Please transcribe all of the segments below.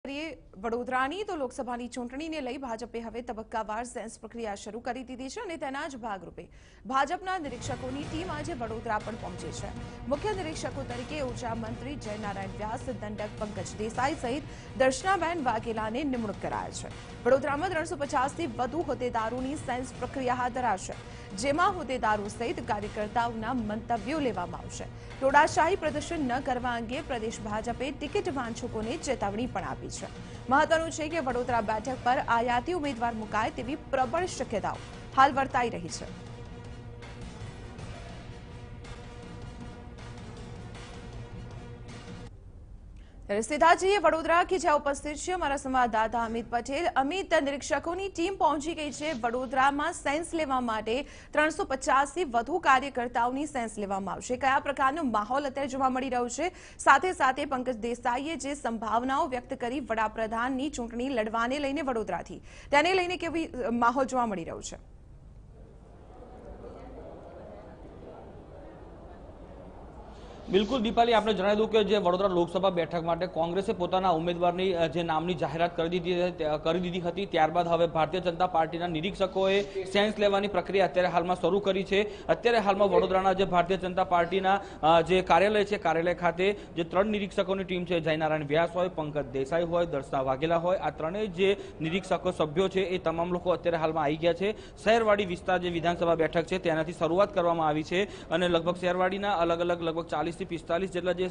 વડોદરાની તો લોકસભાની ચૂંટણીને લઈ ભાજપે હવે તબક્કાવાર સેન્સ પ્રક્રિયા શરૂ કરી દીધી છે અને તેના જ ભાગરૂપે ભાજપના નિરીક્ષકોની ટીમ આજે વડોદરા પણ પહોંચી છે। મુખ્ય નિરીક્ષકો તરીકે ઉર્જા મંત્રી જયનારાયણ વ્યાસ, દંડક પંકજ દેસાઈ સહિત દર્શનાબેન વાઘેલાને નિમણૂક કરાયા છે। વડોદરામાં 350થી વધુ હોદ્દેદારોની સેન્સ પ્રક્રિયા હાથ ધરાશે, જેમાં હોદ્દેદારો સહિત કાર્યકર્તાઓના મંતવ્યો લેવામાં આવશે। ટોળાશાહી પ્રદર્શન ન કરવા અંગે પ્રદેશ ભાજપે ટિકિટ વાંચકોને ચેતવણી પણ આપી છે। મહત્વનું છે કે વડોદરા બેઠક પર આયાતી ઉમેદવાર મુકાય તેવી પ્રબળ શક્યતાઓ હાલ વર્તાઈ રહી છે। સીધા જઈએ વડોદરા કે જ્યાં ઉપસ્થિત છે અમારા સંવાદદાતા અમિત પટેલ। અમિત, નિરીક્ષકોની ટીમ પહોંચી ગઈ છે વડોદરામાં સેન્સ લેવા માટે। 350થી વધુ કાર્યકર્તાઓની સેન્સ લેવામાં આવશે। કયા પ્રકારનો માહોલ અત્યારે જોવા મળી રહ્યો છે? સાથે સાથે પંકજ દેસાઈએ જે સંભાવનાઓ વ્યક્ત કરી વડાપ્રધાનની ચૂંટણી લડવાને લઈને વડોદરાથી, તેને લઈને કેવી માહોલ જોવા મળી રહ્યો છે? બિલકુલ દીપાલી, આપણે જણાવી દઉં કે જે વડોદરા લોકસભા બેઠક માટે કોંગ્રેસે પોતાના ઉમેદવારની જે નામની જાહેરાત કરી દીધી હતી, ત્યારબાદ હવે ભારતીય જનતા પાર્ટીના નિરીક્ષકોએ સેન્સ લેવાની પ્રક્રિયા અત્યારે હાલમાં શરૂ કરી છે। અત્યારે હાલમાં વડોદરાના જે ભારતીય જનતા પાર્ટીના જે કાર્યાલય છે, કાર્યાલય ખાતે જે 3 નિરીક્ષકોની ટીમ છે, જયનારાયણ વ્યાસ હોય, પંકજ દેસાઈ હોય, દર્શના વાઘેલા હોય, આ ત્રણેય જે નિરીક્ષકો સભ્યો છે એ તમામ લોકો અત્યારે હાલમાં આવી ગયા છે। શહેરવાડી વિસ્તાર જે વિધાનસભા બેઠક છે તેનાથી શરૂઆત કરવામાં આવી છે અને લગભગ શહેરવાડીના અલગ લગભગ 40 થી 45 જેટલા જે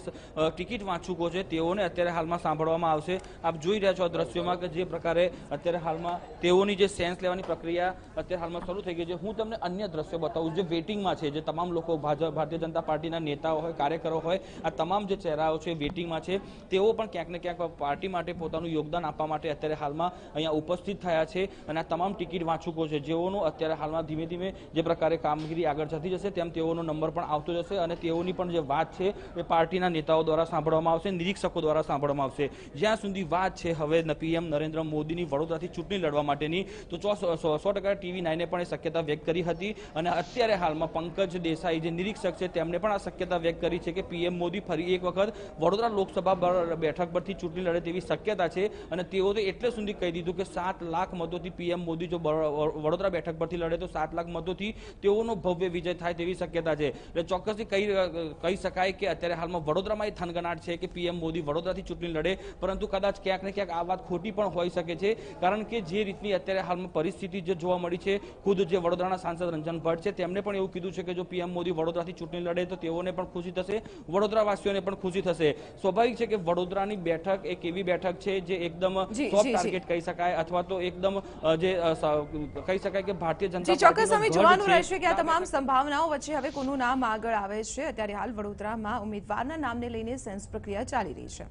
ટિકિટ વાંચકો છે તેઓને અત્યારે હાલમાં સાંભળવામાં આવશે। આપ જોઈ રહ્યા છો આ દ્રશ્યોમાં કે જે પ્રકારે અત્યારે હાલમાં તેઓની જે સેન્સ લેવાની પ્રક્રિયા અત્યારે હાલમાં શરૂ થઈ ગઈ છે। હું તમને અન્ય દ્રશ્યો બતાવું જે વેટિંગમાં છે, જે તમામ લોકો ભારતીય જનતા પાર્ટીના નેતાઓ હોય, કાર્યકરો હોય, આ તમામ જે ચહેરાઓ છે વેટિંગમાં છે, તેઓ પણ ક્યાંક ને ક્યાંક પાર્ટી માટે પોતાનું યોગદાન આપવા માટે અત્યારે હાલમાં અહીંયા ઉપસ્થિત થયા છે અને આ તમામ ટિકિટ વાંચકો છે જેઓનું અત્યારે હાલમાં ધીમે ધીમે જે પ્રકારે કામગીરી આગળ જતી જશે તેમ તેઓનો નંબર પણ આવતો જશે અને તેઓની પણ જે વાત છે એ પાર્ટીના નેતાઓ દ્વારા સાંભળવામાં આવશે, નિરીક્ષકો દ્વારા સાંભળવામાં આવશે। જ્યાં સુધી વાત છે હવે પીએમ નરેન્દ્ર મોદીની વડોદરાથી ચૂંટણી લડવા માટેની, તો 100% TV9 પણ એ શક્યતા વ્યક્ત કરી હતી અને અત્યારે હાલમાં પંકજ દેસાઈ જે નિરીક્ષક છે તેમણે પણ આ શક્યતા વ્યક્ત કરી છે કે પીએમ મોદી ફરી એક વખત વડોદરા લોકસભા બેઠક પરથી ચૂંટણી લડે તેવી શક્યતા છે અને તેઓએ એટલે સુધી કહી દીધું કે 7 લાખ મતોથી પીએમ મોદી જો વડોદરા બેઠક પરથી લડે તો 7 લાખ મતોથી તેઓનો ભવ્ય વિજય થાય તેવી શક્યતા છે। એટલે ચોક્કસથી કહી શકાય કે અત્યારે હાલમાં વડોદરામાં એ થનગનાટ છે કે પીએમ મોદી વડોદરાથી ચૂંટણી લડે, પરંતુ કદાચ ક્યાંક ને ક્યાંક આ વાત ખોટી પણ હોઈ શકે છે, કારણ કે જે રીતની અત્યારે હાલમાં પરિસ્થિતિ જે જોવા મળી છે, ખુદ જે વડોદરાના સાંસદ રંજન ભટ્ટ છે તેમણે પણ એવું કીધું છે કે જો પીએમ મોદી વડોદરાથી ચૂંટણી લડે તો તેઓને પણ ખુશી થશે, વડોદરાવાસીઓને પણ ખુશી થશે। સ્વાભાવિક છે કે વડોદરાની બેઠક એક એવી બેઠક છે જે એકદમ સોફ્ટ ટાર્ગેટ કહી શકાય અથવા તો એકદમ જે કહી શકાય કે ભારતીય જનતા પાર્ટી ચોક્કસ અમે જોવાનું રહેશે કે આ તમામ સંભાવનાઓ વચ્ચે હવે કોનું નામ આગળ આવે છે। અત્યારે હાલ વડોદરામાં ઉમેદવારના નામને લઈને સેન્સ પ્રક્રિયા ચાલી રહી છે।